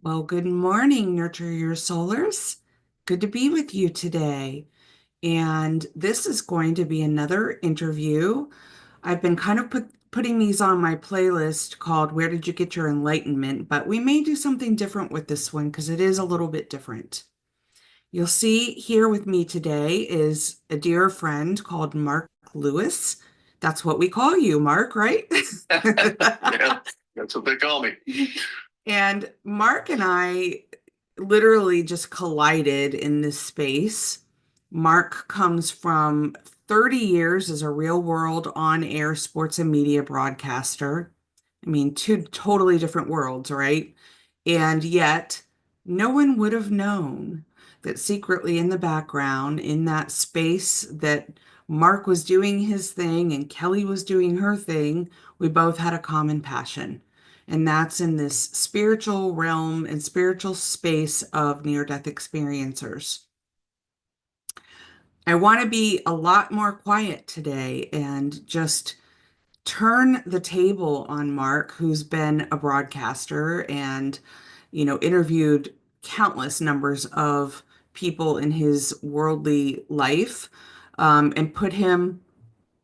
Well, good morning, Nurture Your Solars. Good to be with you today. And this is going to be another interview. I've been kind of putting these on my playlist called Where Did You Get Your Enlightenment? But we may do something different with this one because it is a little bit different. You'll see here with me today is a dear friend called Mark Lewis. That's what we call you, Mark, right? Yeah, that's what they call me. And Mark and I literally just collided in this space. Mark comes from 30 years as a real world on-air sports and media broadcaster. I mean, two totally different worlds, right? And yet, no one would have known that secretly in the background, in that space that Mark was doing his thing and Kelly was doing her thing, we both had a common passion. And that's in this spiritual realm and spiritual space of near-death experiencers. I want to be a lot more quiet today and just turn the table on Mark, who's been a broadcaster and, interviewed countless numbers of people in his worldly life, and put him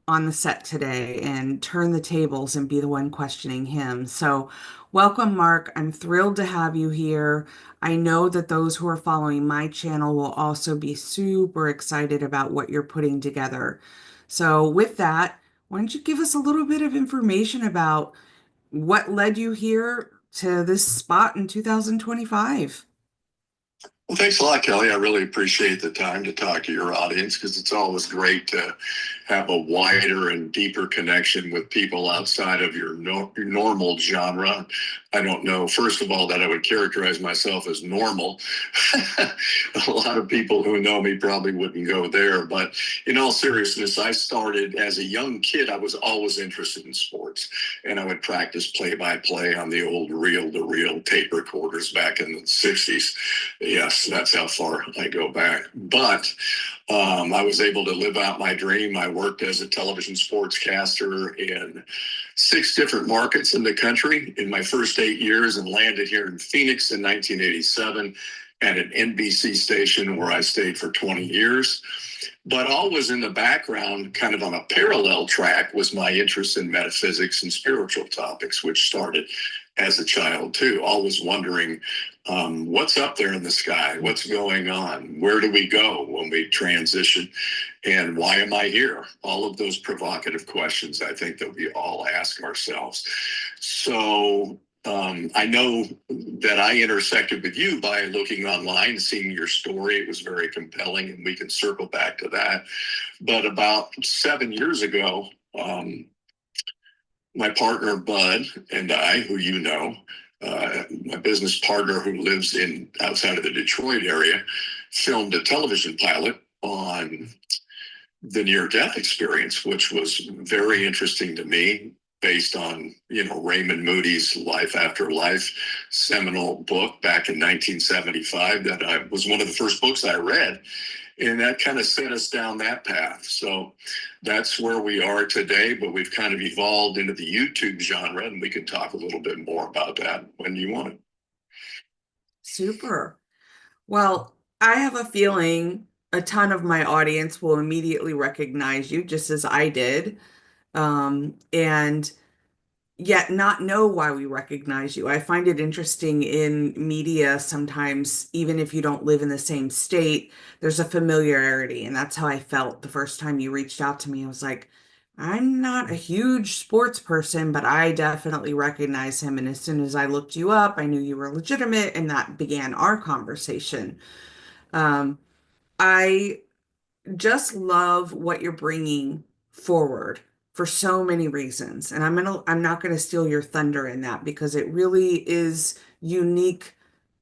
on the set today and turn the tables and be the one questioning him. So, welcome, Mark. I'm thrilled to have you here. I know that those who are following my channel will also be super excited about what you're putting together. So, with that, why don't you give us a little bit of information about what led you here to this spot in 2025? Well, thanks a lot, Kelly. I really appreciate the time to talk to your audience because it's always great to have a wider and deeper connection with people outside of your normal genre. I don't know, first of all, that I would characterize myself as normal. A lot of people who know me probably wouldn't go there. But in all seriousness, I started as a young kid. I was always interested in sports, and I would practice play by play on the old reel to reel tape recorders back in the 60s. Yes, that's how far I go back. But I was able to live out my dream. I worked as a television sportscaster in 6 different markets in the country in my first 8 years and landed here in Phoenix in 1987 at an NBC station where I stayed for 20 years. But always in the background, kind of on a parallel track, was my interest in metaphysics and spiritual topics, which started as a child too, always wondering what's up there in the sky, what's going on, where do we go when we transition, and why am I here? All of those provocative questions I think that we all ask ourselves. So I know that I intersected with you by looking online, seeing your story. It was very compelling, and we can circle back to that. But about 7 years ago, my partner Bud and I, who you know, my business partner who lives in outside of the Detroit area, filmed a television pilot on the near-death experience, which was very interesting to me, based on Raymond Moody's Life After Life seminal book back in 1975. That was one of the first books I read, and that kind of set us down that path. So that's where we are today, but we've kind of evolved into the YouTube genre, and we can talk a little bit more about that when you want. Super. Well, I have a feeling a ton of my audience will immediately recognize you, just as I did, and yet not know why we recognize you. I find it interesting in media sometimes, even if you don't live in the same state, there's a familiarity. And that's how I felt the first time you reached out to me. I was like, I'm not a huge sports person, but I definitely recognize him. And as soon as I looked you up, I knew you were legitimate, and that began our conversation. Um, I just love what you're bringing forward for so many reasons. And I'm not gonna steal your thunder in that because it really is unique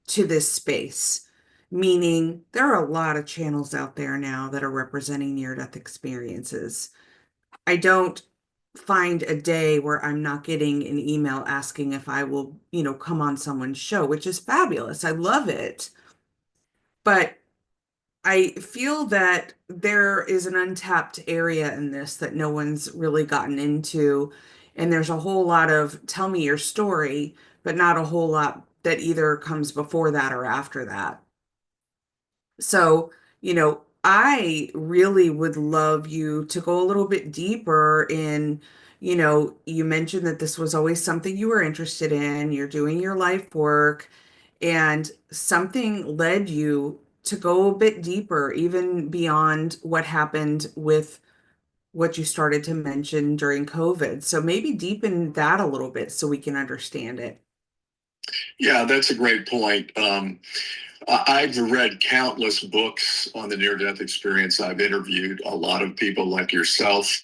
to this space. Meaning there are a lot of channels out there now that are representing near-death experiences. I don't find a day where I'm not getting an email asking if I will, come on someone's show, which is fabulous. I love it. But I feel that there is an untapped area in this that no one's really gotten into. And there's a whole lot of tell me your story, but not a whole lot that either comes before that or after that. So, I really would love you to go a little bit deeper in, you mentioned that this was always something you were interested in, you're doing your life work, and something led you to go a bit deeper, even beyond what happened with what you started to mention during COVID. So maybe deepen that a little bit so we can understand it. Yeah, that's a great point. I've read countless books on the near death experience. I've interviewed a lot of people like yourself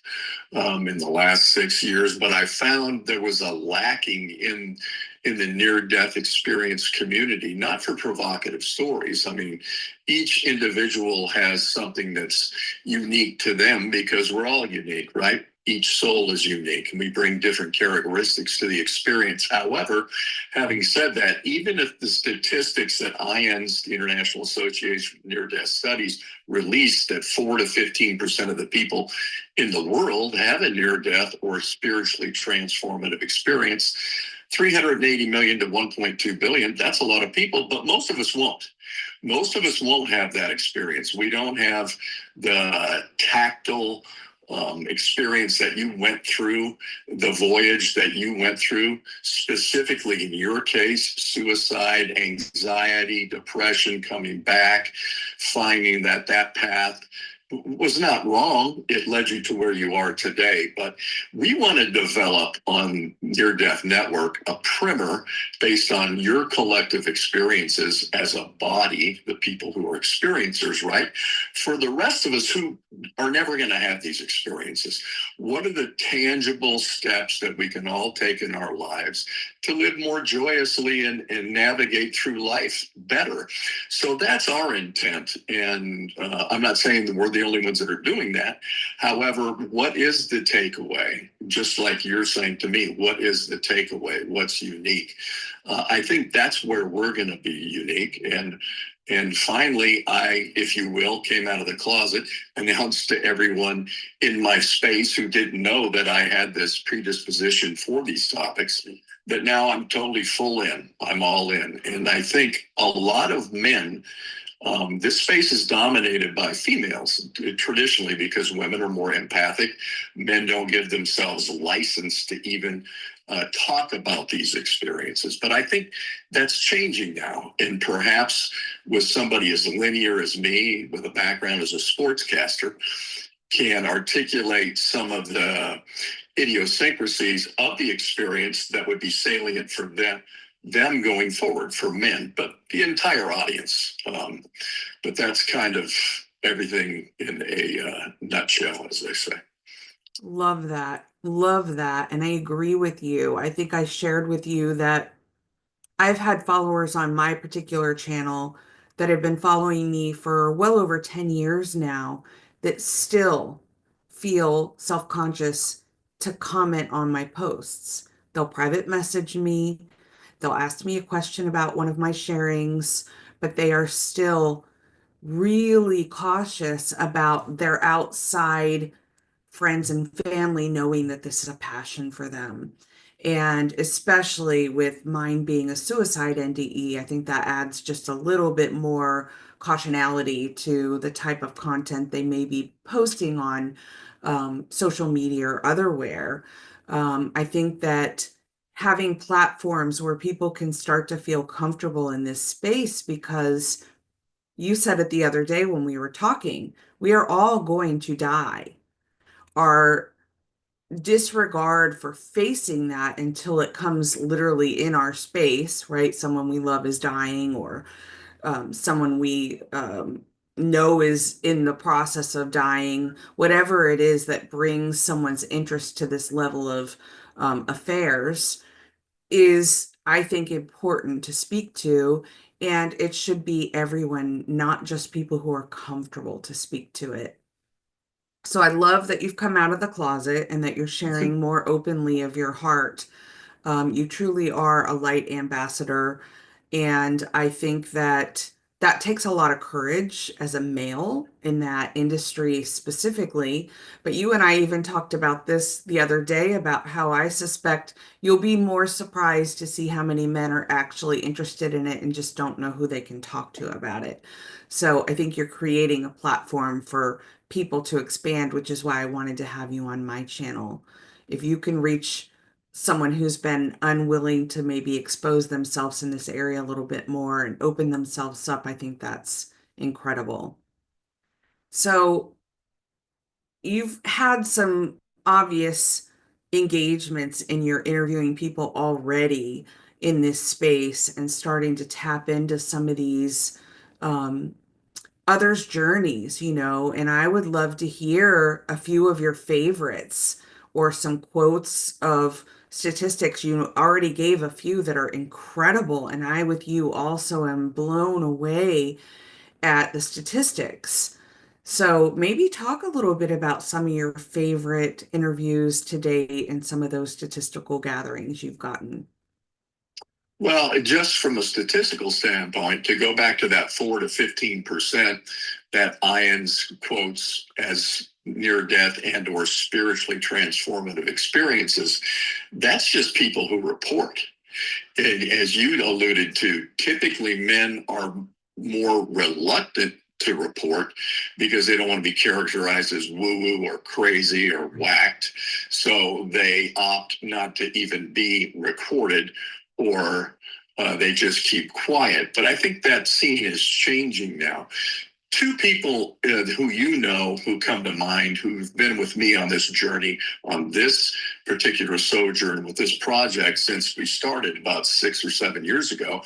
in the last 6 years, but I found there was a lacking in the near death experience community, not for provocative stories. I mean, each individual has something that's unique to them because we're all unique, right? Each soul is unique and we bring different characteristics to the experience. However, having said that, even if the statistics that IANS, the International Association for Near Death Studies, released that 4 to 15% of the people in the world have a near death or spiritually transformative experience, 380 million to 1.2 billion, that's a lot of people, but most of us won't. Most of us won't have that experience. We don't have the tactile experience that you went through, the voyage that you went through, specifically in your case, suicide, anxiety, depression, coming back, finding that that path was not wrong. It led you to where you are today. But we want to develop on Near Death Network a primer based on your collective experiences as a body, the people who are experiencers, right? For the rest of us who are never going to have these experiences, what are the tangible steps that we can all take in our lives to live more joyously and navigate through life better? So that's our intent. And I'm not saying that we're the only ones that are doing that. However, what is the takeaway? Just like you're saying to me, what is the takeaway? What's unique? I think that's where we're going to be unique. And finally, I, if you will, came out of the closet, announced to everyone in my space who didn't know that I had this predisposition for these topics, that now I'm totally full in. I'm all in. And I think a lot of men, this space is dominated by females traditionally because women are more empathic. Men don't give themselves license to even talk about these experiences. But I think that's changing now. And perhaps with somebody as linear as me, with a background as a sportscaster, can articulate some of the idiosyncrasies of the experience that would be salient for them going forward for men, but the entire audience. But that's kind of everything in a nutshell, as they say. Love that. Love that. And I agree with you. I think I shared with you that I've had followers on my particular channel that have been following me for well over 10 years now that still feel self-conscious to comment on my posts. They'll private message me, they'll ask me a question about one of my sharings, but they are still really cautious about their outside friends and family knowing that this is a passion for them. And especially with mine being a suicide NDE, I think that adds just a little bit more cautionality to the type of content they may be posting on social media or otherwhere. I think that having platforms where people can start to feel comfortable in this space, because you said it the other day when we were talking, we are all going to die. Our disregard for facing that until it comes literally in our space, right? Someone we love is dying, or someone we know is in the process of dying, whatever it is that brings someone's interest to this level of affairs is, I think, important to speak to. And it should be everyone, not just people who are comfortable to speak to it. So I love that you've come out of the closet and that you're sharing more openly of your heart. You truly are a light ambassador. And I think that that takes a lot of courage as a male in that industry specifically. But you and I even talked about this the other day about how I suspect you'll be more surprised to see how many men are actually interested in it and just don't know who they can talk to about it. So I think you're creating a platform for people to expand, which is why I wanted to have you on my channel. If you can reach someone who's been unwilling to maybe expose themselves in this area a little bit more and open themselves up, I think that's incredible. So you've had some obvious engagements in your interviewing people already in this space and starting to tap into some of these um, others' journeys, and I would love to hear a few of your favorites or some quotes of statistics. You already gave a few that are incredible, and I, with you, also am blown away at the statistics. So maybe talk a little bit about some of your favorite interviews to date and some of those statistical gatherings you've gotten. Well, just from a statistical standpoint, to go back to that 4 to 15% that Ians quotes as near death and or spiritually transformative experiences, that's just people who report. And as you alluded to, typically men are more reluctant to report because they don't want to be characterized as woo-woo or crazy or whacked. So they opt not to even be recorded, or they just keep quiet. But I think that scene is changing now. Two people who who come to mind, who've been with me on this journey, on this particular sojourn with this project since we started about 6 or 7 years ago,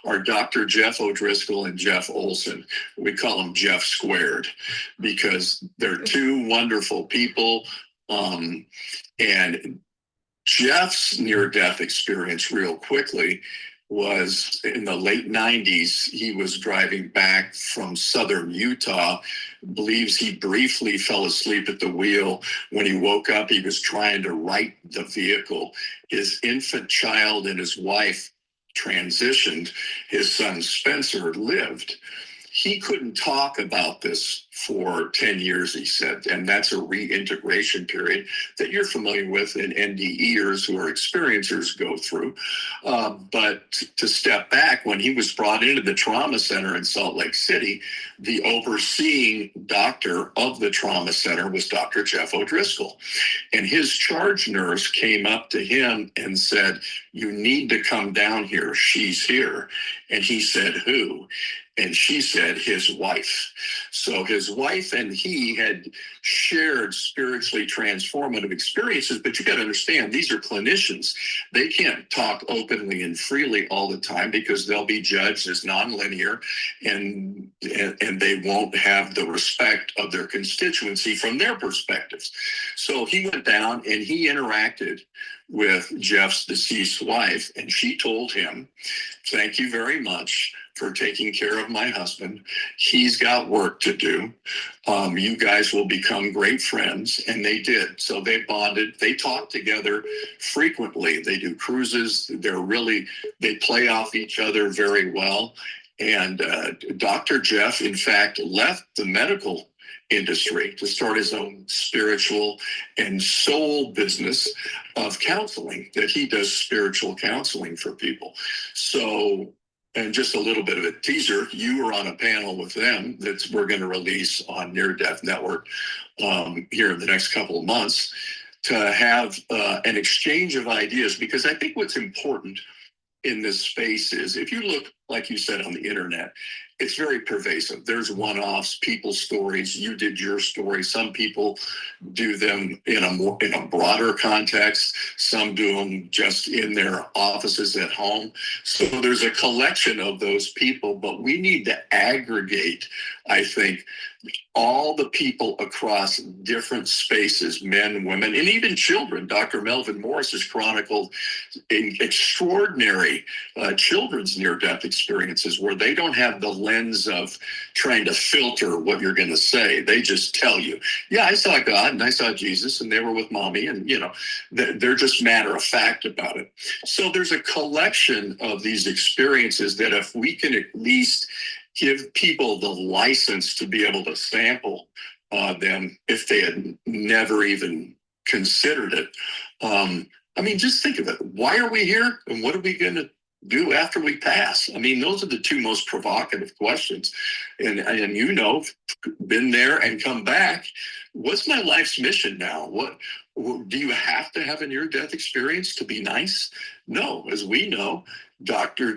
are Dr. Jeff O'Driscoll and Jeff Olson. We call them Jeff Squared because they're two wonderful people. And Jeff's near death experience, real quickly, was in the late 90s. He was driving back from southern Utah, believes he briefly fell asleep at the wheel. When he woke up, he was trying to right the vehicle. His infant child and his wife transitioned. His son Spencer lived. He couldn't talk about this for 10 years, he said, and that's a reintegration period that you're familiar with and NDEers who are experiencers go through. But to step back, when he was brought into the trauma center in Salt Lake City, the overseeing doctor of the trauma center was Dr. Jeff O'Driscoll. And his charge nurse came up to him and said, "You need to come down here. She's here." And he said, "Who?" And she said, "His wife." So his wife and he had shared spiritually transformative experiences, but you got to understand, these are clinicians. They can't talk openly and freely all the time because they'll be judged as nonlinear, and they won't have the respect of their constituency from their perspectives. So he went down and he interacted with Jeff's deceased wife, and she told him, "Thank you very much for taking care of my husband. He's got work to do. You guys will become great friends." And they did. So they bonded. They talk together frequently. They do cruises. They play off each other very well. And Dr. Jeff, in fact, left the medical industry to start his own spiritual and soul business of counseling, that he does spiritual counseling for people. So, and just a little bit of a teaser, you were on a panel with them that we're going to release on Near Death Network here in the next couple of months, to have an exchange of ideas. Because I think what's important in this space is, if you look, like you said, on the internet, it's very pervasive. There's one-offs, people's stories. You did your story. Some people do them in a broader context. Some do them just in their offices at home. So there's a collection of those people, but we need to aggregate, I think, all the people across different spaces, men, women, and even children. Dr. Melvin Morris has chronicled extraordinary children's near-death experiences where they don't have the lens of trying to filter what you're going to say. They just tell you, "Yeah, I saw God and I saw Jesus and they were with mommy," and they're just matter of fact about it. So there's a collection of these experiences that if we can at least give people the license to be able to sample them if they had never even considered it. I mean, just think of it. Why are we here, and what are we going to do after we pass? I mean, those are the two most provocative questions. And you know, been there and come back. What's my life's mission now? What do you have to have a near-death experience to be nice? No, as we know, Dr.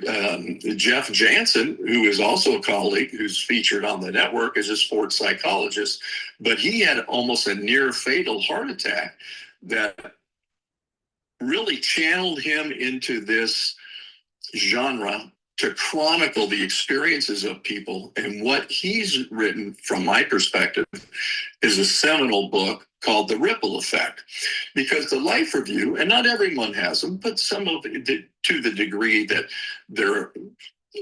Jeff Jansen, who is also a colleague who's featured on the network as a sports psychologist, but he had almost a near fatal heart attack that really channeled him into this genre to chronicle the experiences of people. And what he's written, from my perspective, is a seminal book called The Ripple Effect. Because the life review, and not everyone has them, but some of it, to the degree that they're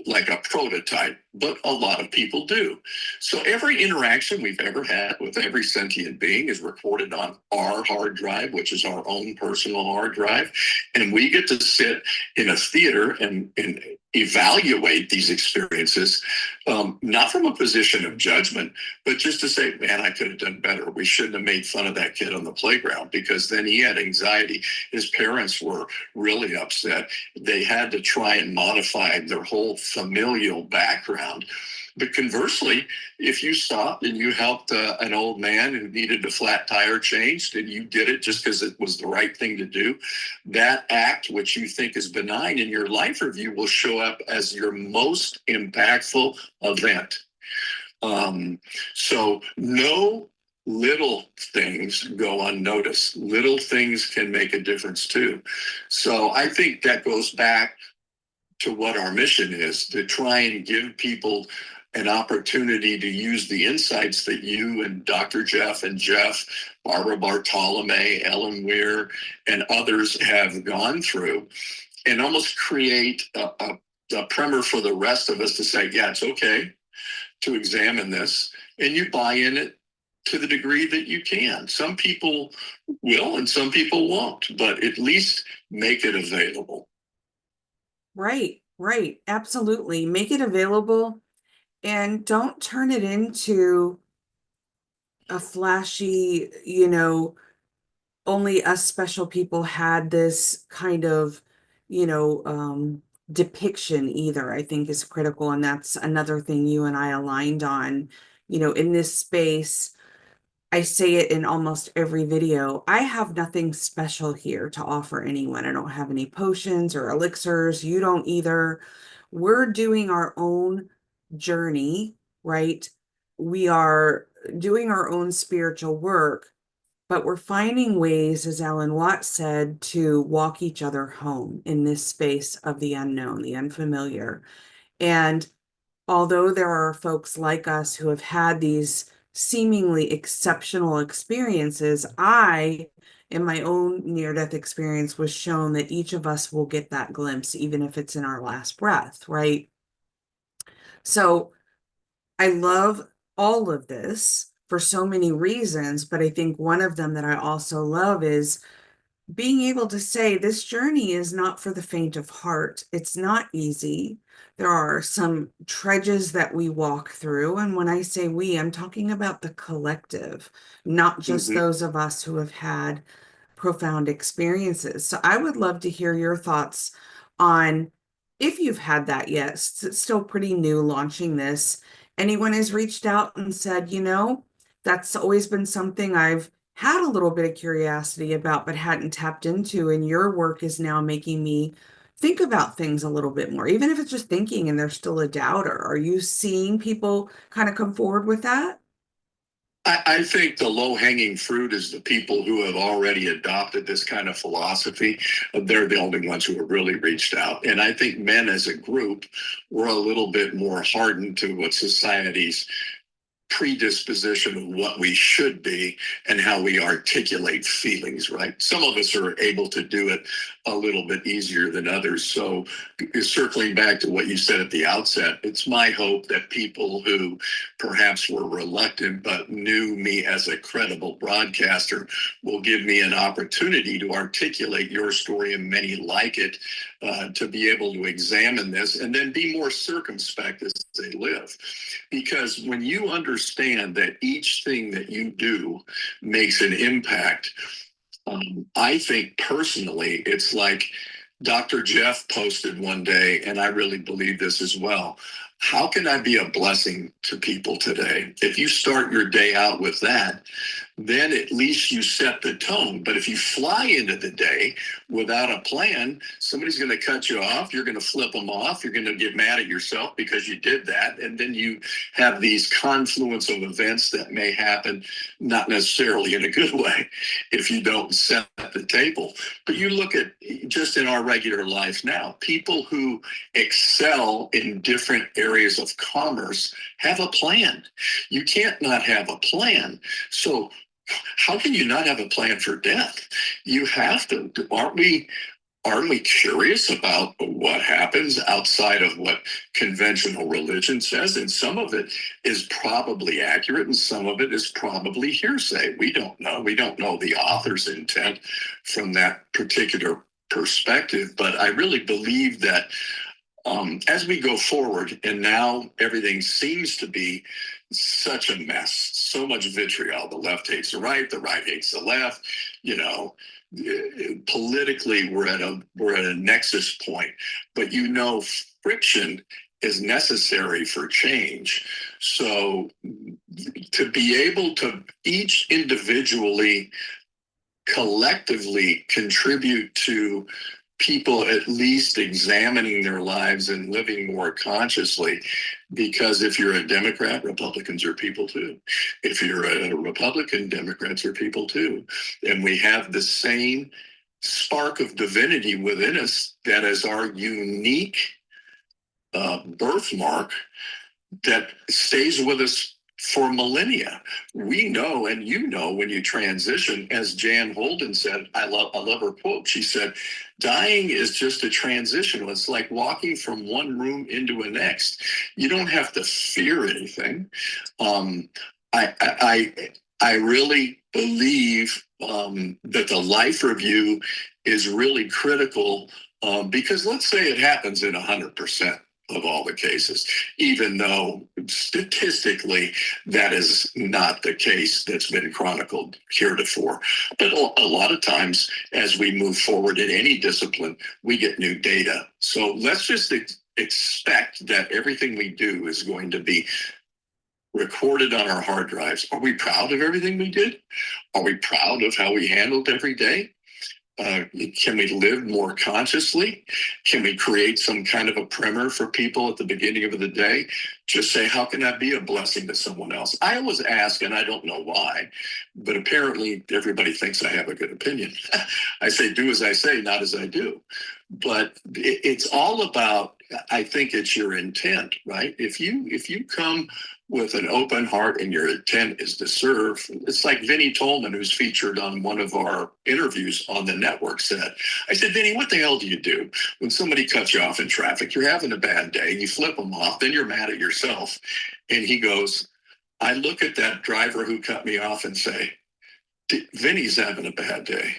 like a prototype, but a lot of people do. So every interaction we've ever had with every sentient being is recorded on our hard drive, which is our own personal hard drive. And we get to sit in a theater and evaluate these experiences, not from a position of judgment, but just to say, man, I could have done better. We shouldn't have made fun of that kid on the playground, because then he had anxiety. His parents were really upset. They had to try and modify their whole familial background. But conversely, if you stopped and you helped an old man who needed a flat tire changed, and you did it just because it was the right thing to do, that act, which you think is benign in your life review, will show up as your most impactful event. So no little things go unnoticed. Little things can make a difference too. So I think that goes back to what our mission is, to try and give people an opportunity to use the insights that you and Dr. Jeff and Jeff, Barbara Bartolome, Ellen Weir, and others have gone through, and almost create a primer for the rest of us to say, yeah, it's okay to examine this, and you buy in it to the degree that you can. Some people will and some people won't, but at least make it available. Right, right. Absolutely. Make it available and don't turn it into a flashy, only us special people had this kind of, depiction either, I think is critical. And that's another thing you and I aligned on, in this space. I say it in almost every video. I have nothing special here to offer anyone. I don't have any potions or elixirs. You don't either. We're doing our own journey, right? We are doing our own spiritual work, but we're finding ways, as Alan Watts said, to walk each other home in this space of the unknown, the unfamiliar. And although there are folks like us who have had these seemingly exceptional experiences, I, in my own near-death experience, was shown that each of us will get that glimpse, even if it's in our last breath, right? So I love all of this for so many reasons, but I think one of them that I also love is being able to say this journey is not for the faint of heart. It's not easy. There are some trudges that we walk through. And when I say we, I'm talking about the collective, not just Mm-hmm. those of us who have had profound experiences. So I would love to hear your thoughts on if you've had that yet. It's still pretty new launching this. Anyone has reached out and said, that's always been something I've had a little bit of curiosity about, but hadn't tapped into. And your work is now making me think about things a little bit more, even if it's just thinking and there's still a doubter. Are you seeing people kind of come forward with that? I think the low hanging fruit is the people who have already adopted this kind of philosophy. They're the only ones who have really reached out. And I think men as a group were a little bit more hardened to what society's predisposition of what we should be and how we articulate feelings, right? Some of us are able to do it a little bit easier than others. So, circling back to what you said at the outset, it's my hope that people who perhaps were reluctant but knew me as a credible broadcaster will give me an opportunity to articulate your story and many like it to be able to examine this and then be more circumspect as they live. Because when you understand that each thing that you do makes an impact, I think personally, it's like Dr. Jeff posted one day, and I really believe this as well. How can I be a blessing to people today? If you start your day out with that, then at least you set the tone. But if you fly into the day without a plan, somebody's going to cut you off. You're going to flip them off. You're going to get mad at yourself because you did that. And then you have these confluence of events that may happen, not necessarily in a good way, if you don't set the table. But you look at just in our regular life now, people who excel in different areas of commerce have a plan. You can't not have a plan. So how can you not have a plan for death? You have to. Aren't we curious about what happens outside of what conventional religion says? And some of it is probably accurate and some of it is probably hearsay. We don't know. We don't know the author's intent from that particular perspective. But I really believe that as we go forward, and now everything seems to be such a mess, so much vitriol. The left hates the right hates the left. You know, politically, we're at a nexus point. But friction is necessary for change. So to be able to each individually, collectively contribute to people at least examining their lives and living more consciously. Because if you're a Democrat, Republicans are people too. If you're a Republican, Democrats are people too. And we have the same spark of divinity within us that is our unique birthmark that stays with us for millennia. We know, and when you transition, as Jan Holden said, I love her quote. She said, dying is just a transition. It's like walking from one room into a next. You don't have to fear anything. Um, I really believe that the life review is really critical because let's say it happens in 100% of all the cases, even though statistically that is not the case that's been chronicled heretofore. But a lot of times, as we move forward in any discipline, we get new data. So let's just expect that everything we do is going to be recorded on our hard drives. Are we proud of everything we did? Are we proud of how we handled every day? Can we live more consciously? Can we create some kind of a primer for people at the beginning of the day? Just say, how can I be a blessing to someone else? I always ask, and I don't know why, but apparently everybody thinks I have a good opinion. I say, do as I say, not as I do. But it's all about, I think it's your intent, right? If you come with an open heart and your intent is to serve, it's like Vinnie Tolman, who's featured on one of our interviews on the network, said. I said, Vinnie, what the hell do you do when somebody cuts you off in traffic? You're having a bad day, you flip them off, then you're mad at yourself. And he goes, I look at that driver who cut me off and say, Vinnie's having a bad day.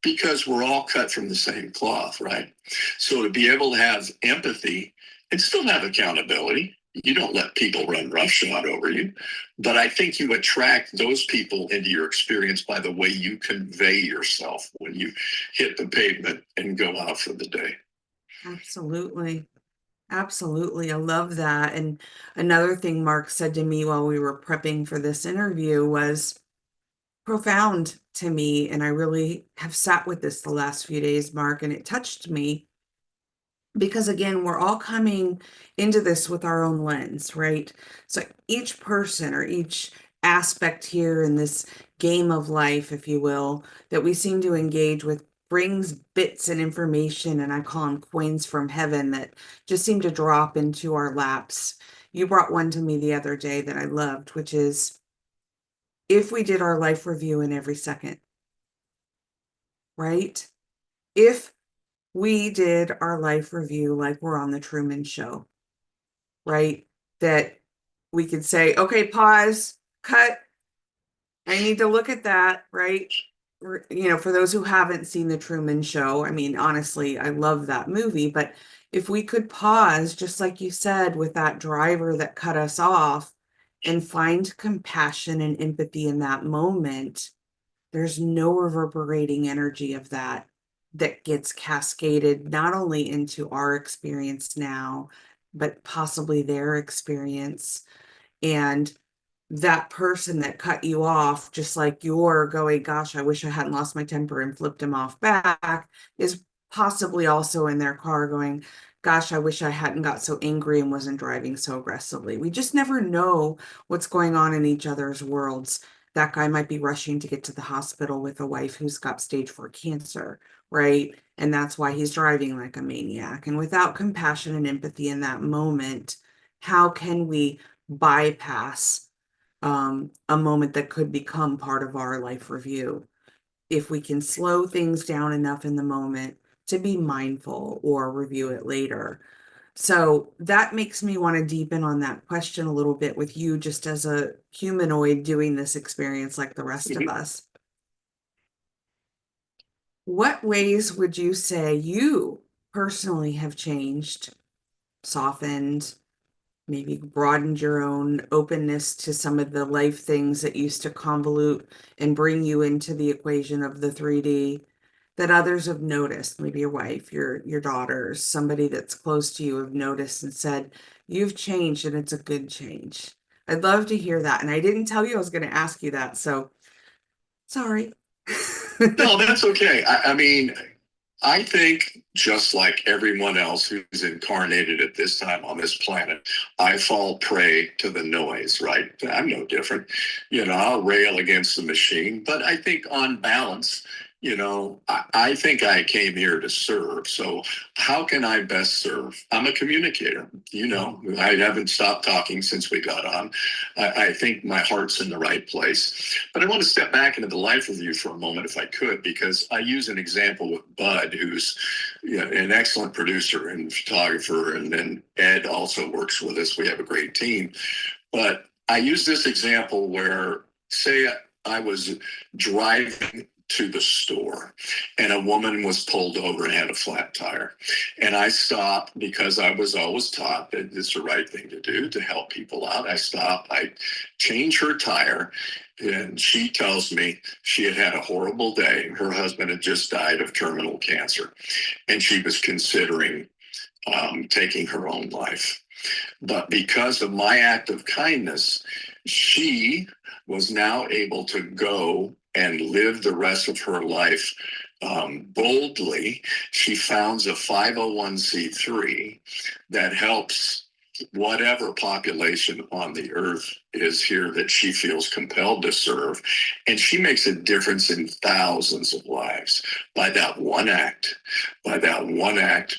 Because we're all cut from the same cloth, right? So to be able to have empathy and still have accountability, you don't let people run roughshod over you. But I think you attract those people into your experience by the way you convey yourself when you hit the pavement and go out for the day. Absolutely. Absolutely. I love that. And another thing Mark said to me while we were prepping for this interview was profound to me. And I really have sat with this the last few days, Mark, and it touched me because again, we're all coming into this with our own lens, right? So each person or each aspect here in this game of life, if you will, that we seem to engage with brings bits and information, and I call them coins from heaven that just seem to drop into our laps. You brought one to me the other day that I loved, which is if we did our life review in every second, right? If we did our life review like we're on the Truman Show, right? That we could say, okay, pause, cut. I need to look at that, right? for those who haven't seen The Truman Show, I mean, honestly, I love that movie, but if we could pause, just like you said, with that driver that cut us off and find compassion and empathy in that moment, there's no reverberating energy of that that gets cascaded not only into our experience now, but possibly their experience. And that person that cut you off, just like you're going, gosh, I wish I hadn't lost my temper and flipped him off back, is possibly also in their car going, gosh, I wish I hadn't got so angry and wasn't driving so aggressively. We just never know what's going on in each other's worlds. That guy might be rushing to get to the hospital with a wife who's got stage 4 cancer, right? And that's why he's driving like a maniac. And without compassion and empathy in that moment, how can we bypass a moment that could become part of our life review if we can slow things down enough in the moment to be mindful or review it later? So that makes me want to deepen on that question a little bit with you, just as a humanoid doing this experience like the rest of us. What ways would you say you personally have changed, softened, maybe broadened your own openness to some of the life things that used to convolute and bring you into the equation of the 3D that others have noticed, maybe your wife, your daughters, somebody that's close to you have noticed and said, you've changed and it's a good change. I'd love to hear that. And I didn't tell you I was going to ask you that, so sorry. No, that's okay. I mean, I think just like everyone else who's incarnated at this time on this planet, I fall prey to the noise, right? I'm no different. I'll rail against the machine, but I think on balance, I think I came here to serve. So how can I best serve? I'm a communicator. I haven't stopped talking since we got on. I think my heart's in the right place. But I want to step back into the life review for a moment, if I could, because I use an example with Bud, who's an excellent producer and photographer. And then Ed also works with us. We have a great team. But I use this example where, say, I was driving to the store and a woman was pulled over and had a flat tire. And I stopped because I was always taught that it's the right thing to do to help people out. I stopped, I changed her tire, and she tells me she had had a horrible day. Her husband had just died of terminal cancer, and she was considering taking her own life. But because of my act of kindness, she was now able to go and live the rest of her life boldly. She founds a 501c3 that helps whatever population on the earth is here that she feels compelled to serve. And she makes a difference in thousands of lives by that one act,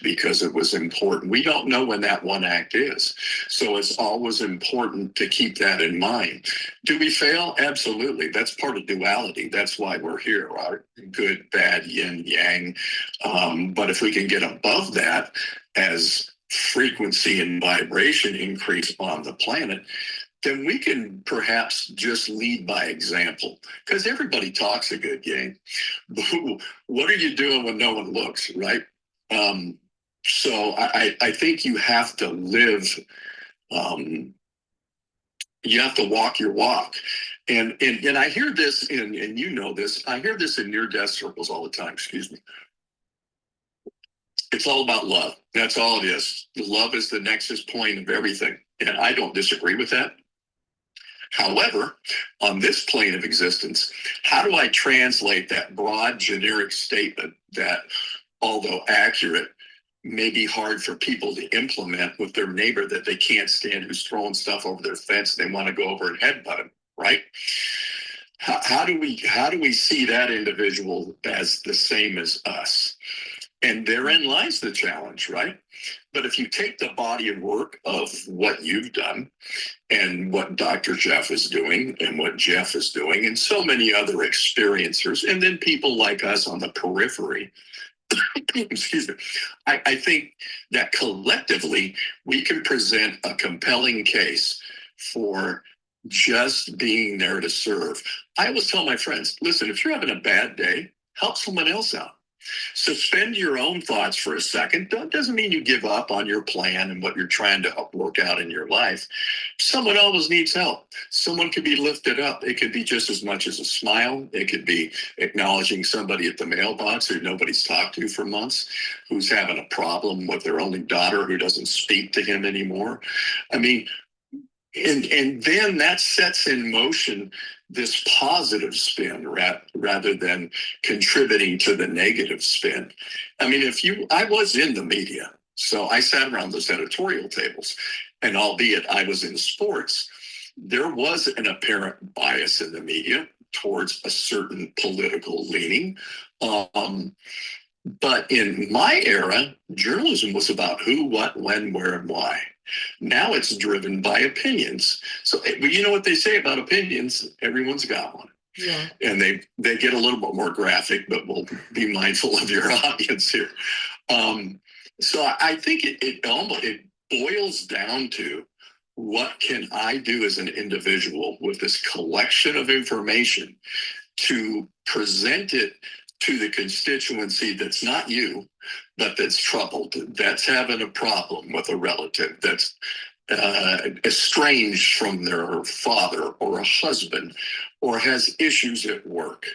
because it was important. We don't know when that one act is. So it's always important to keep that in mind. Do we fail? Absolutely. That's part of duality. That's why we're here, right? Good, bad, yin, yang. But if we can get above that as frequency and vibration increase on the planet, then we can perhaps just lead by example, because everybody talks a good game. What are you doing when no one looks, right? So I think you have to live, you have to walk your walk. And I hear this, and you know this, I hear this in near-death circles all the time, excuse me. It's all about love. That's all it is. Love is the nexus point of everything. And I don't disagree with that. However, on this plane of existence, how do I translate that broad, generic statement that, although accurate, may be hard for people to implement with their neighbor that they can't stand, who's throwing stuff over their fence and they want to go over and headbutt him, right? How do we see that individual as the same as us? And therein lies the challenge, right? But if you take the body of work of what you've done and what Dr. Jeff is doing and what Jeff is doing and so many other experiencers, and then people like us on the periphery, excuse me, I think that collectively we can present a compelling case for just being there to serve. I always tell my friends, listen, if you're having a bad day, help someone else out. Suspend your own thoughts for a second. That doesn't mean you give up on your plan and what you're trying to work out in your life. Someone always needs help. Someone could be lifted up. It could be just as much as a smile. It could be acknowledging somebody at the mailbox who nobody's talked to for months, who's having a problem with their only daughter who doesn't speak to him anymore. I mean, and then that sets in motion this positive spin rather than contributing to the negative spin. I mean, I was in the media, so I sat around those editorial tables, and albeit I was in sports, there was an apparent bias in the media towards a certain political leaning. Um, but in my era, journalism was about who, what, when, where, and why. Now it's driven by opinions. So, but you know what they say about opinions? Everyone's got one. Yeah. And they get a little bit more graphic, but we'll be mindful of your audience here. So I think it boils down to what can I do as an individual with this collection of information to present it to the constituency that's not you, but that's troubled, that's having a problem with a relative, that's estranged from their father or a husband, or has issues at work.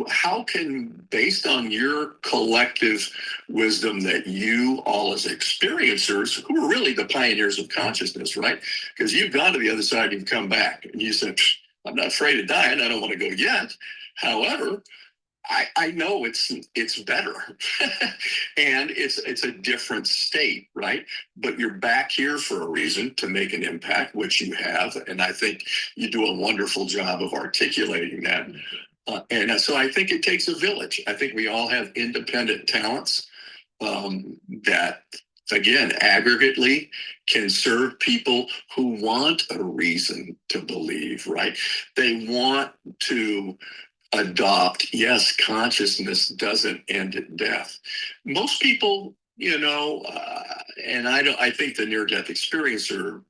How can, based on your collective wisdom that you all as experiencers, who are really the pioneers of consciousness, right? Because you've gone to the other side, you've come back, and you said, I'm not afraid of dying, I don't want to go yet. However, I know it's better and it's a different state, right? But you're back here for a reason, to make an impact, which you have. And I think you do a wonderful job of articulating that. And so I think it takes a village. I think we all have independent talents that, again, aggregately can serve people who want a reason to believe, right? They want to adopt, yes, consciousness doesn't end at death. Most people, and I think the near-death experiencer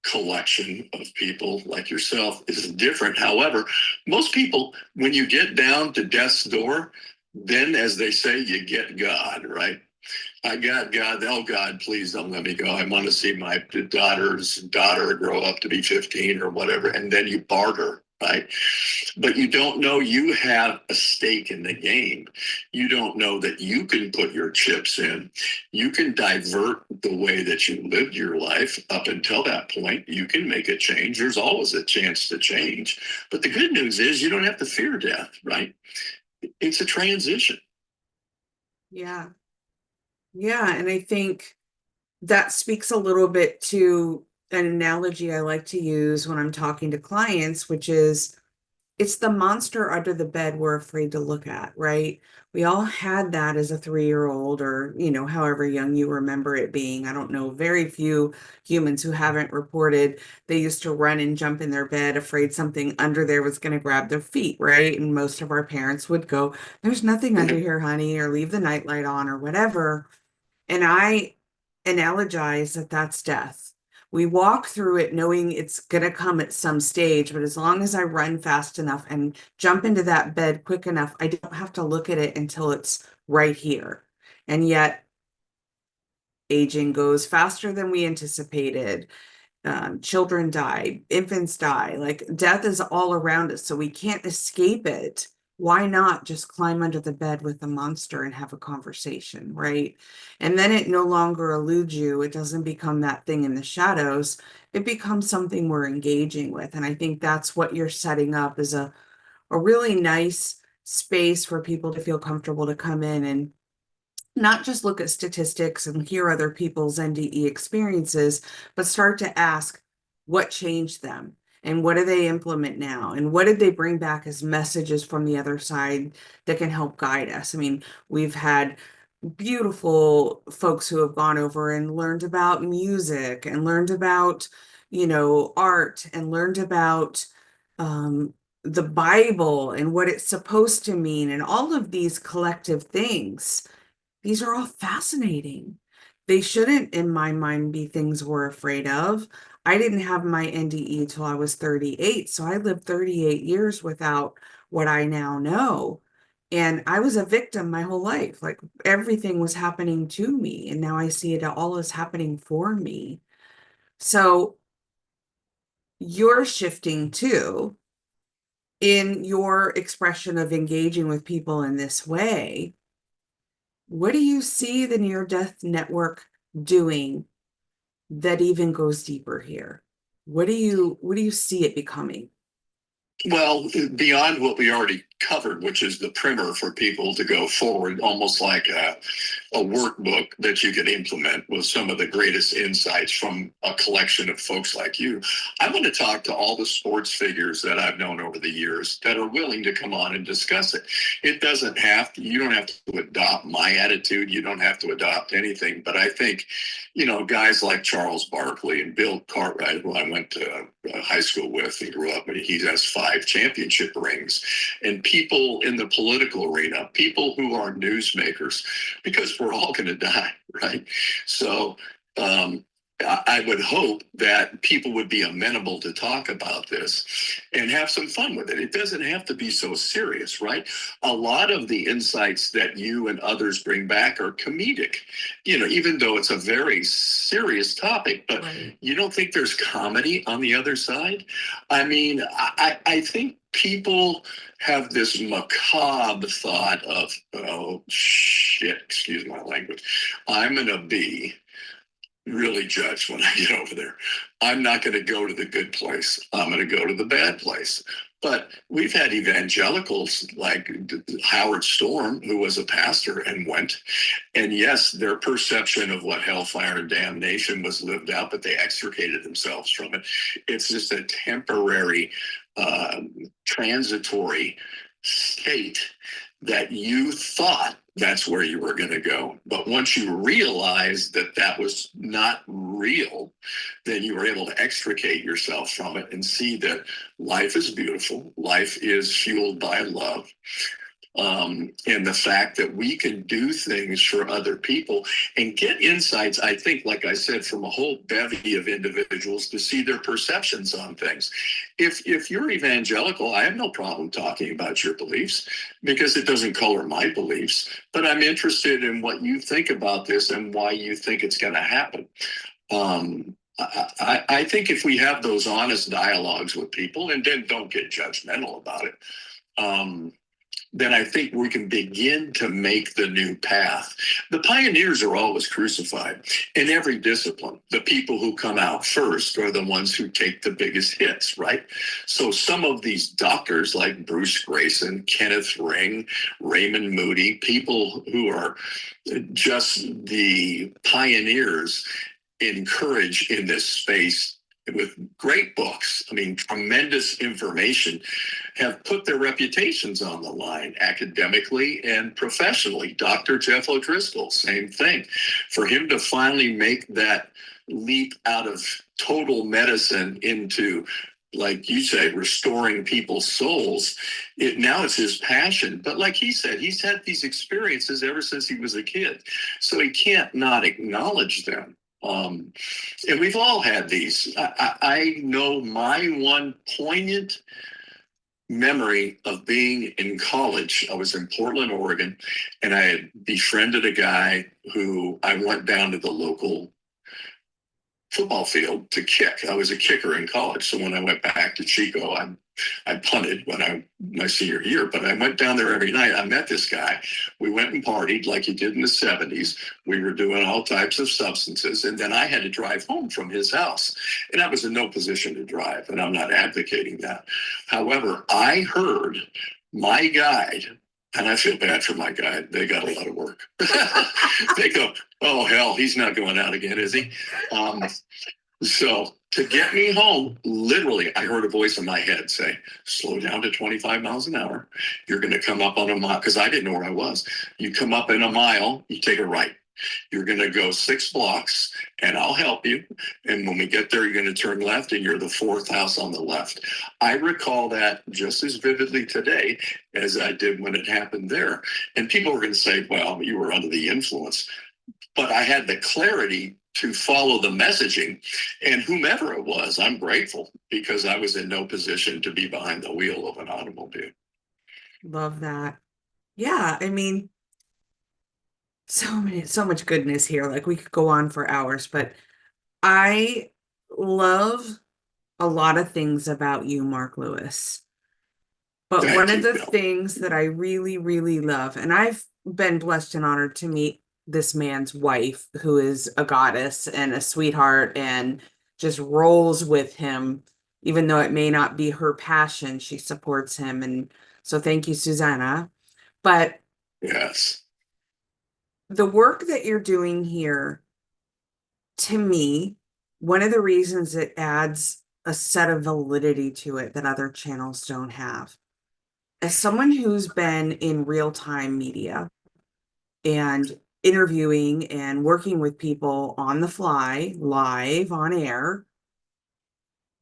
collection of people like yourself is different. However, most people, when you get down to death's door, then, as they say, you get God, right? I got God. Oh, God, please don't let me go. I want to see my daughter's daughter grow up to be 15 or whatever. And then you barter, right? But you don't know you have a stake in the game. You don't know that you can put your chips in. You can divert the way that you lived your life up until that point. You can make a change. There's always a chance to change. But the good news is you don't have to fear death, right? It's a transition. Yeah. Yeah. And I think that speaks a little bit to an analogy I like to use when I'm talking to clients, which is it's the monster under the bed we're afraid to look at, right? We all had that as a 3-year-old or, however young you remember it being. I don't know, very few humans who haven't reported they used to run and jump in their bed afraid something under there was going to grab their feet, right? And most of our parents would go, there's nothing under here, honey, or leave the nightlight on or whatever. And I analogize that that's death. We walk through it knowing it's going to come at some stage, but as long as I run fast enough and jump into that bed quick enough, I don't have to look at it until it's right here. And yet, aging goes faster than we anticipated. Children die, infants die, like death is all around us, so we can't escape it. Why not just climb under the bed with the monster and have a conversation, right? And then it no longer eludes you. It doesn't become that thing in the shadows. It becomes something we're engaging with. And I think that's what you're setting up is a really nice space for people to feel comfortable to come in and not just look at statistics and hear other people's NDE experiences, but start to ask what changed them and what do they implement now? And what did they bring back as messages from the other side that can help guide us? I mean, we've had beautiful folks who have gone over and learned about music and learned about, art and learned about the Bible and what it's supposed to mean and all of these collective things. These are all fascinating. They shouldn't, in my mind, be things we're afraid of. I didn't have my NDE till I was 38. So I lived 38 years without what I now know. And I was a victim my whole life. Like everything was happening to me. And now I see it all as happening for me. So you're shifting too in your expression of engaging with people in this way. What do you see the near death network doing that even goes deeper here? What do you see it becoming? Well, beyond what we already covered, which is the primer for people to go forward, almost like a workbook that you could implement with some of the greatest insights from a collection of folks like you. I want to talk to all the sports figures that I've known over the years that are willing to come on and discuss it. It doesn't have to, you don't have to adopt my attitude. You don't have to adopt anything. But I think, guys like Charles Barkley and Bill Cartwright, who I went to high school with and grew up, and he has 5 championship rings, and people in the political arena, people who are newsmakers, because we're all going to die, right? So I would hope that people would be amenable to talk about this and have some fun with it. It doesn't have to be so serious, right? A lot of the insights that you and others bring back are comedic, even though it's a very serious topic, but Right. you don't think there's comedy on the other side? I mean, I think people have this macabre thought of, oh, shit, excuse my language, I'm going to be really judged when I get over there. I'm not going to go to the good place. I'm going to go to the bad place. But we've had evangelicals like Howard Storm, who was a pastor and went. And yes, their perception of what hellfire and damnation was lived out, but they extricated themselves from it. It's just a temporary, transitory state that you thought that's where you were going to go. But once you realized that that was not real, then you were able to extricate yourself from it and see that life is beautiful. Life is fueled by love. And the fact that we can do things for other people and get insights, I think, like I said, from a whole bevy of individuals to see their perceptions on things. If you're evangelical, I have no problem talking about your beliefs because it doesn't color my beliefs, but I'm interested in what you think about this and why you think it's going to happen. I think if we have those honest dialogues with people and then don't get judgmental about it, then I think we can begin to make the new path. The pioneers are always crucified in every discipline. The people who come out first are the ones who take the biggest hits, right? So some of these doctors like Bruce Grayson, Kenneth Ring, Raymond Moody, people who are just the pioneers in courage in this space with great books, I mean, tremendous information, have put their reputations on the line academically and professionally. Dr. Jeff O'Driscoll, same thing. For him to finally make that leap out of total medicine into, like you say, restoring people's souls, now it's his passion. But like he said, he's had these experiences ever since he was a kid. So he can't not acknowledge them. And we've all had these. I know my one poignant memory of being in college. I was in Portland, Oregon, and I had befriended a guy who I went down to the local football field to kick. I was a kicker in college. So when I went back to Chico, I punted my senior year, but I went down there every night. I met this guy. We went and partied like you did in the 70s. We were doing all types of substances. And then I had to drive home from his house. And I was in no position to drive. And I'm not advocating that. However, I heard my guide, and I feel bad for my guide. They got a lot of work. They go, oh, hell, he's not going out again, is he? So to get me home, literally, I heard a voice in my head say, slow down to 25 miles an hour. You're going to come up on a mile, because I didn't know where I was. You come up in a mile, you take a right. You're going to go 6 blocks and I'll help you. And when we get there, you're going to turn left and you're the 4th house on the left. I recall that just as vividly today as I did when it happened there. And people were going to say, well, you were under the influence. but I had the clarity to follow the messaging. And whomever it was, I'm grateful because I was in no position to be behind the wheel of an automobile. Love that. Yeah, I mean, so much goodness here. Like we could go on for hours, but I love a lot of things about you, Mark Lewis. But one Thank of you, the Bill. things that I really, really love, and I've been blessed and honored to meet this man's wife, who is a goddess and a sweetheart and just rolls with him, even though it may not be her passion, she supports him. And so thank you, Susanna. But Yes. the work that you're doing here, to me, one of the reasons it adds a set of validity to it that other channels don't have. As someone who's been in real time media and interviewing and working with people on the fly, live on air,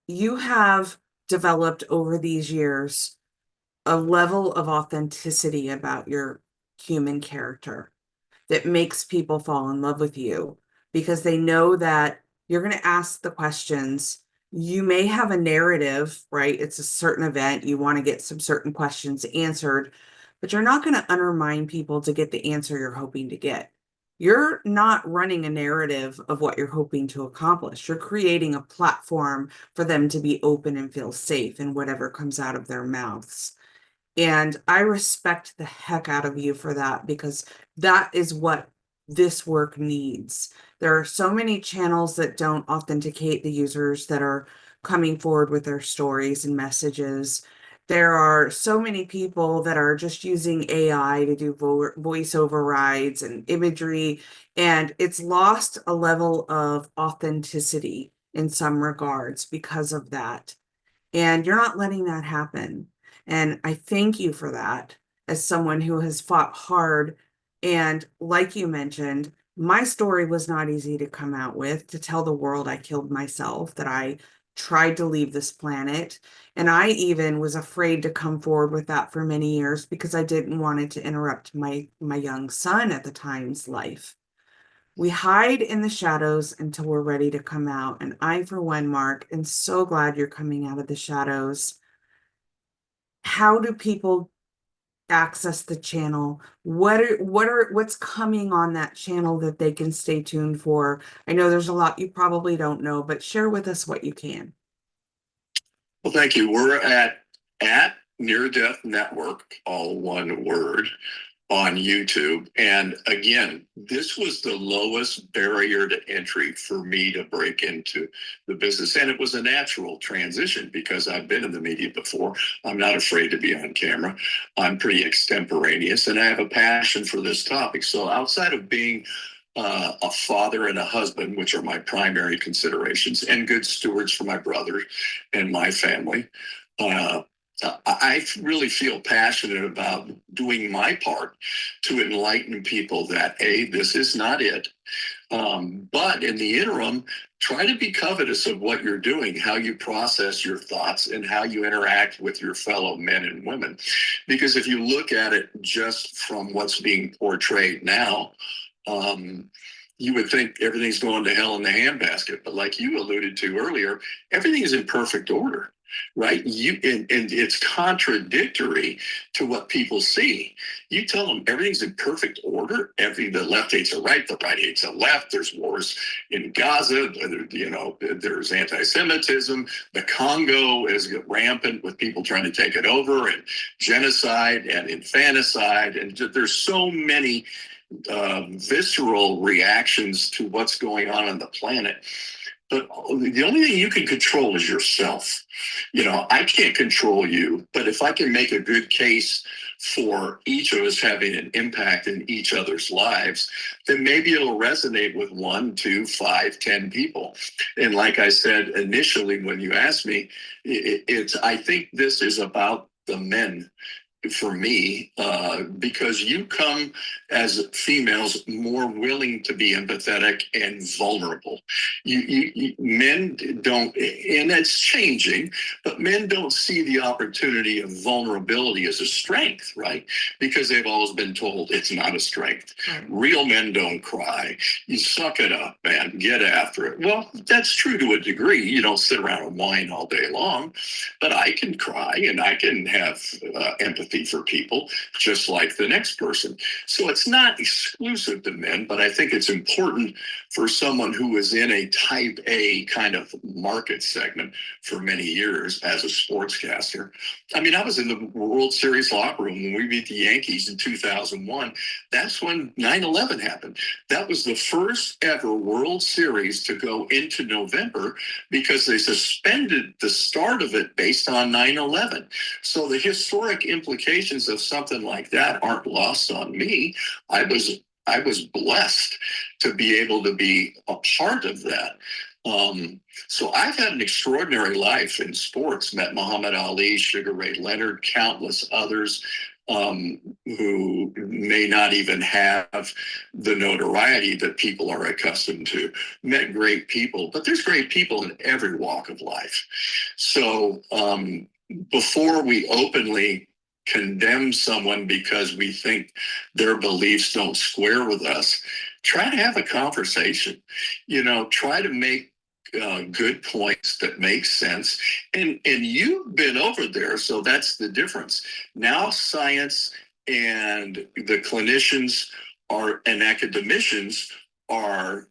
you have developed over these years a level of authenticity about your human character that makes people fall in love with you because they know that you're going to ask the questions. You may have a narrative, right? It's a certain event. You want to get some certain questions answered, but you're not going to undermine people to get the answer you're hoping to get. You're not running a narrative of what you're hoping to accomplish. You're creating a platform for them to be open and feel safe in whatever comes out of their mouths. And I respect the heck out of you for that because that is what this work needs. There are so many channels that don't authenticate the users that are coming forward with their stories and messages. There are so many people that are just using AI to do voice overrides and imagery, and it's lost a level of authenticity in some regards because of that. And you're not letting that happen. And I thank you for that as someone who has fought hard. And like you mentioned, my story was not easy to come out with, to tell the world I killed myself, that I tried to leave this planet. And I even was afraid to come forward with that for many years because I didn't want it to interrupt my young son at the time's life. We hide in the shadows until we're ready to come out. And I, for one, Mark, am so glad you're coming out of the shadows. How do people access the channel? What's coming on that channel that they can stay tuned for? I know there's a lot you probably don't know, but share with us what you can. Well, thank you. We're at Near Death Network, all one word, on YouTube. And again, this was the lowest barrier to entry for me to break into the business. And it was a natural transition because I've been in the media before. I'm not afraid to be on camera. I'm pretty extemporaneous and I have a passion for this topic. So outside of being a father and a husband, which are my primary considerations, and good stewards for my brother and my family, uh, I really feel passionate about doing my part to enlighten people that A, this is not it. But in the interim, try to be covetous of what you're doing, how you process your thoughts, and how you interact with your fellow men and women. Because if you look at it just from what's being portrayed now, um, you would think everything's going to hell in the handbasket. But like you alluded to earlier, everything is in perfect order, right? And it's contradictory to what people see. You tell them everything's in perfect order. The left hates the right, the right hates the left. There's wars in Gaza. There's anti-Semitism. The Congo is rampant with people trying to take it over, and genocide and infanticide. And there's so many visceral reactions to what's going on the planet. But the only thing you can control is yourself. I can't control you, but if I can make a good case for each of us having an impact in each other's lives, then maybe it'll resonate with one, two, five, 10 people. And like I said initially when you asked me, I think this is about the men for me, because you come as females more willing to be empathetic and vulnerable. Men don't, and it's changing, but men don't see the opportunity of vulnerability as a strength, right? Because they've always been told it's not a strength. Right. Real men don't cry. You suck it up, man. Get after it. Well, that's true to a degree. You don't sit around and whine all day long, but I can cry and I can have empathy for people just like the next person. So it's not exclusive to men, but I think it's important for someone who is in a type A kind of market segment for many years as a sportscaster. I mean, I was in the World Series locker room when we beat the Yankees in 2001. That's when 9/11 happened. That was the first ever World Series to go into November because they suspended the start of it based on 9/11. So the historic implications of something like that aren't lost on me. I was I was blessed to be able to be a part of that. So I've had an extraordinary life in sports, met Muhammad Ali, Sugar Ray Leonard, countless others who may not even have the notoriety that people are accustomed to. Met great people, but there's great people in every walk of life. So before we openly condemn someone because we think their beliefs don't square with us, try to have a conversation. Try to make good points that make sense. And you've been over there, so that's the difference. Now science and the clinicians are and academicians are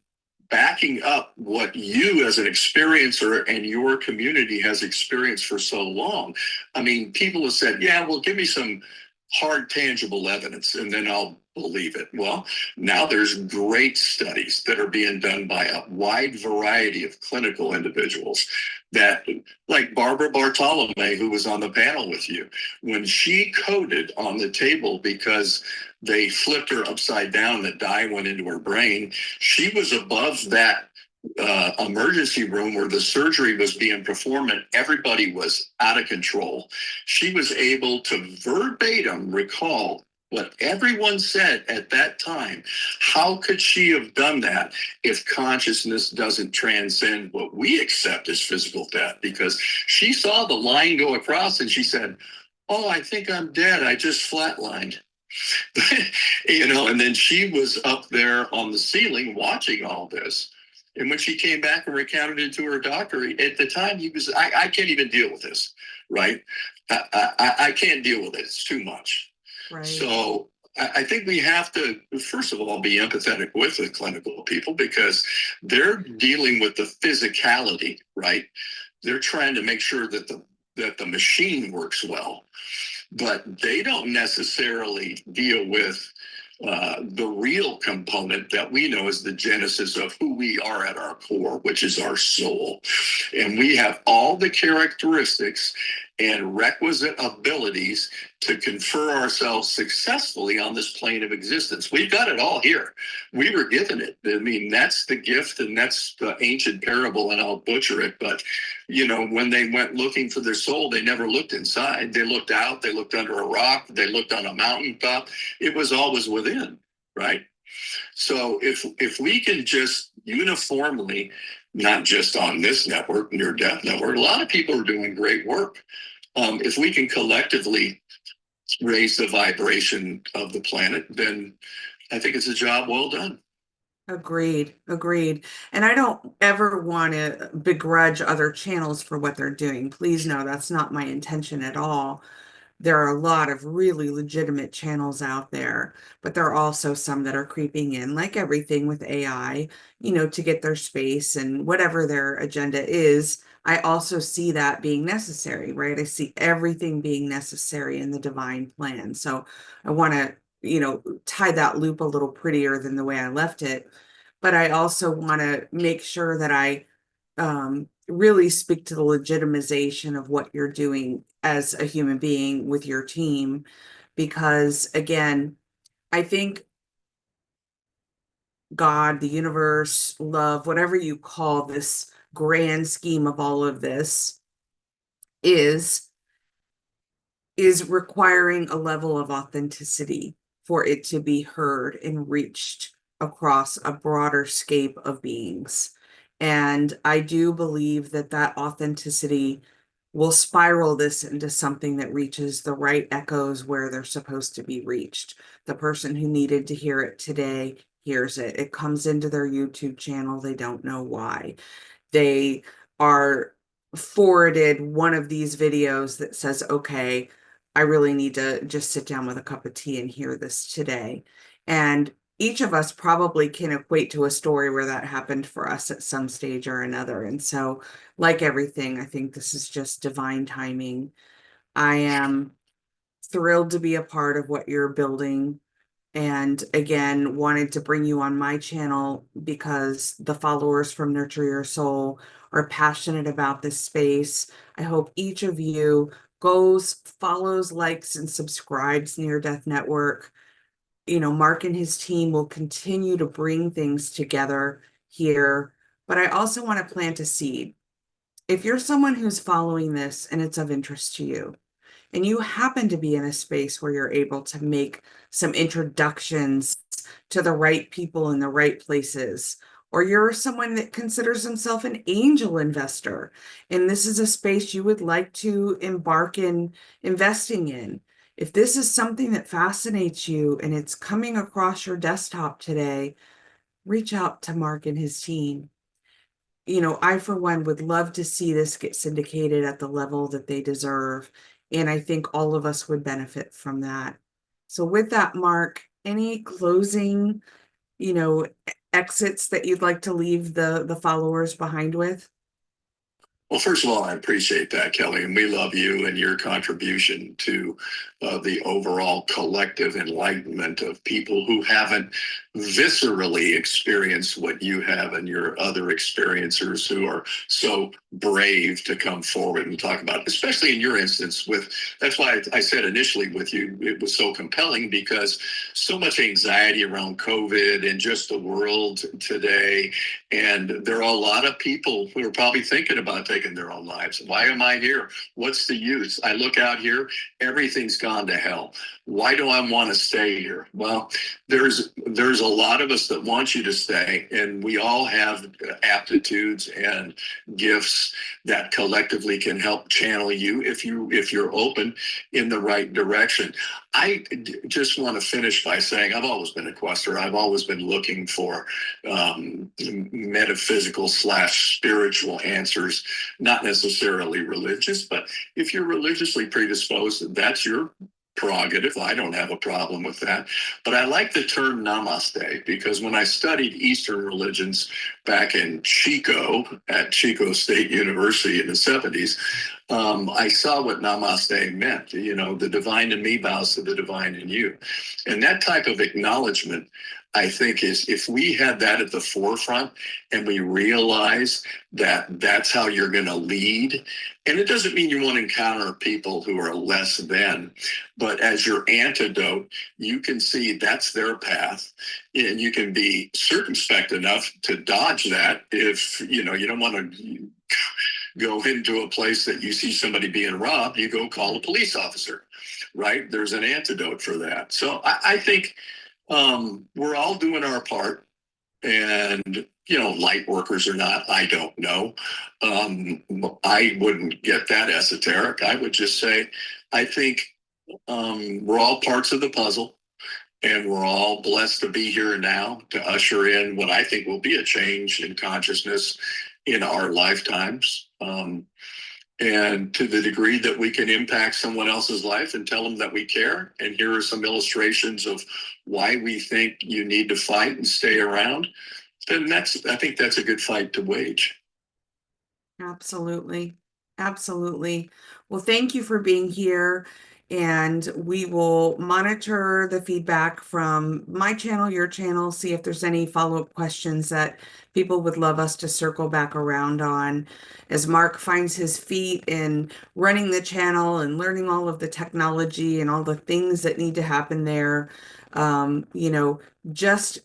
backing up what you as an experiencer and your community has experienced for so long. I mean, people have said, yeah, well, give me some hard, tangible evidence and then I'll believe it. Well, now there's great studies that are being done by a wide variety of clinical individuals that, like Barbara Bartolome, who was on the panel with you, when she coded on the table because they flipped her upside down, the dye went into her brain, she was above that emergency room where the surgery was being performed and everybody was out of control. She was able to verbatim recall what everyone said at that time. How could she have done that if consciousness doesn't transcend what we accept as physical death? Because she saw the line go across and she said, oh, I think I'm dead. I just flatlined. And then she was up there on the ceiling watching all this. And when she came back and recounted it to her doctor, at the time he was, I can't even deal with this, right? I can't deal with it. It's too much. Right. So I think we have to, first of all, be empathetic with the clinical people because they're dealing with the physicality, right? They're trying to make sure that the machine works well, but they don't necessarily deal with the real component that we know is the genesis of who we are at our core, which is our soul. And we have all the characteristics and requisite abilities to confer ourselves successfully on this plane of existence. We've got it all here. We were given it. I mean, that's the gift and that's the ancient parable, and I'll butcher it. But, when they went looking for their soul, they never looked inside. They looked out, they looked under a rock, they looked on a mountaintop. It was always within, right? So if we can just uniformly, not just on this network, Near Death Network, a lot of people are doing great work. If we can collectively raise the vibration of the planet, then I think it's a job well done. Agreed. Agreed. And I don't ever want to begrudge other channels for what they're doing. Please know that's not my intention at all. There are a lot of really legitimate channels out there, but there are also some that are creeping in, like everything with AI, to get their space and whatever their agenda is. I also see that being necessary, right? I see everything being necessary in the divine plan. So I want to, tie that loop a little prettier than the way I left it. But I also want to make sure that I really speak to the legitimization of what you're doing as a human being with your team. Because again, I think God, the universe, love, whatever you call this grand scheme of all of this, is is requiring a level of authenticity for it to be heard and reached across a broader scape of beings. And I do believe that that authenticity will spiral this into something that reaches the right echoes where they're supposed to be reached. The person who needed to hear it today hears it. It comes into their YouTube channel. They don't know why. They are forwarded one of these videos that says, okay, I really need to just sit down with a cup of tea and hear this today. And each of us probably can equate to a story where that happened for us at some stage or another. And so, like everything, I think this is just divine timing. I am thrilled to be a part of what you're building. And again, wanted to bring you on my channel because the followers from Nurture Your Soul are passionate about this space. I hope each of you goes, follows, likes, and subscribes Near Death Network. You know, Mark and his team will continue to bring things together here. But I also want to plant a seed. If you're someone who's following this and it's of interest to you, and you happen to be in a space where you're able to make some introductions to the right people in the right places, or you're someone that considers himself an angel investor, and this is a space you would like to embark in investing in. If this is something that fascinates you and it's coming across your desktop today, reach out to Mark and his team. You know, I, for one, would love to see this get syndicated at the level that they deserve. And I think all of us would benefit from that. So with that, Mark, any closing, you know, exits that you'd like to leave the followers behind with? Well, first of all, I appreciate that, Kelly, and we love you and your contribution to the overall collective enlightenment of people who haven't viscerally experienced what you have and your other experiencers who are so brave to come forward and talk about it, especially in your instance with, that's why I said initially with you, it was so compelling because so much anxiety around COVID and just the world today. And there are a lot of people who are probably thinking about taking their own lives. Why am I here? What's the use? I look out here, everything's gone to hell. Why do I want to stay here? Well, there's a lot of us that want you to stay, and we all have aptitudes and gifts that collectively can help channel you if you're open in the right direction. Just want to finish by saying I've always been a quester. I've always been looking for metaphysical slash spiritual answers, not necessarily religious, but if you're religiously predisposed, that's your prerogative. I don't have a problem with that. But I like the term namaste because when I studied Eastern religions back in Chico at Chico State University in the 70s, I saw what namaste meant. You know, the divine in me bows to the divine in you. And that type of acknowledgement, I think, is if we had that at the forefront and we realize that that's how you're going to lead. And it doesn't mean you want to encounter people who are less than, but as your antidote, you can see that's their path. And you can be circumspect enough to dodge that if, you know, you don't want to go into a place that you see somebody being robbed, you go call a police officer, right? There's an antidote for that. So I think we're all doing our part. And, you know, light workers or not, I don't know. I wouldn't get that esoteric. I would just say, I think we're all parts of the puzzle. And we're all blessed to be here now to usher in what I think will be a change in consciousness in our lifetimes. And to the degree that we can impact someone else's life and tell them that we care. And here are some illustrations of why we think you need to fight and stay around. Then I think that's a good fight to wage. Absolutely. Absolutely. Well, thank you for being here. And we will monitor the feedback from my channel, your channel, see if there's any follow-up questions that people would love us to circle back around on. As Mark finds his feet in running the channel and learning all of the technology and all the things that need to happen there, you know, just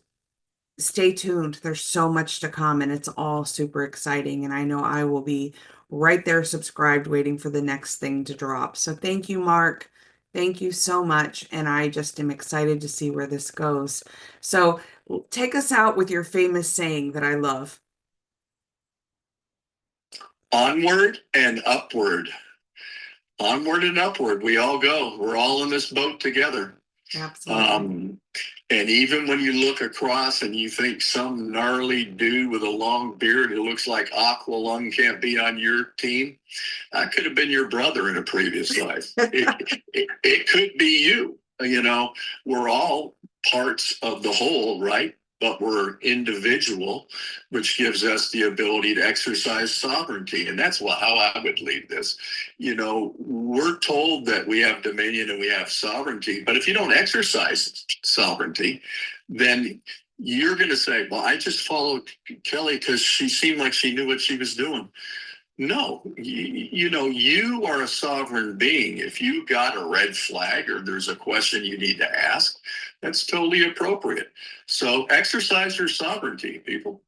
stay tuned. There's so much to come and it's all super exciting. And I know I will be right there subscribed, waiting for the next thing to drop. So thank you, Mark. Thank you so much. And I just am excited to see where this goes. So take us out with your famous saying that I love. Onward and upward. Onward and upward. We all go. We're all in this boat together. Absolutely. Um, and even when you look across and you think some gnarly dude with a long beard who looks like Aqualung can't be on your team, that could have been your brother in a previous life. It could be you. You know, we're all parts of the whole, right? But we're individual, which gives us the ability to exercise sovereignty. And that's how I would leave this. You know, we're told that we have dominion and we have sovereignty, but if you don't exercise sovereignty, then you're going to say, well, I just followed Kelly because she seemed like she knew what she was doing. No, you are a sovereign being. If you got a red flag or there's a question you need to ask, that's totally appropriate. So exercise your sovereignty, people.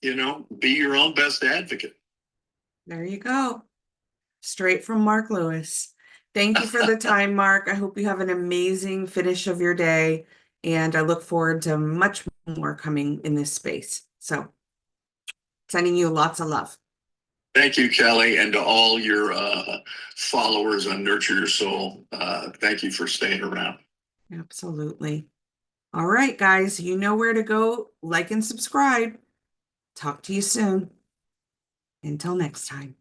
Be your own best advocate. There you go. Straight from Mark Lewis. Thank you for the time, Mark. I hope you have an amazing finish of your day, and I look forward to much more coming in this space. So, sending you lots of love. Thank you, Kelly, and to all your followers on Nurture Your Soul. Thank you for staying around. Absolutely. All right, guys, you know where to go. Like and subscribe. Talk to you soon. Until next time.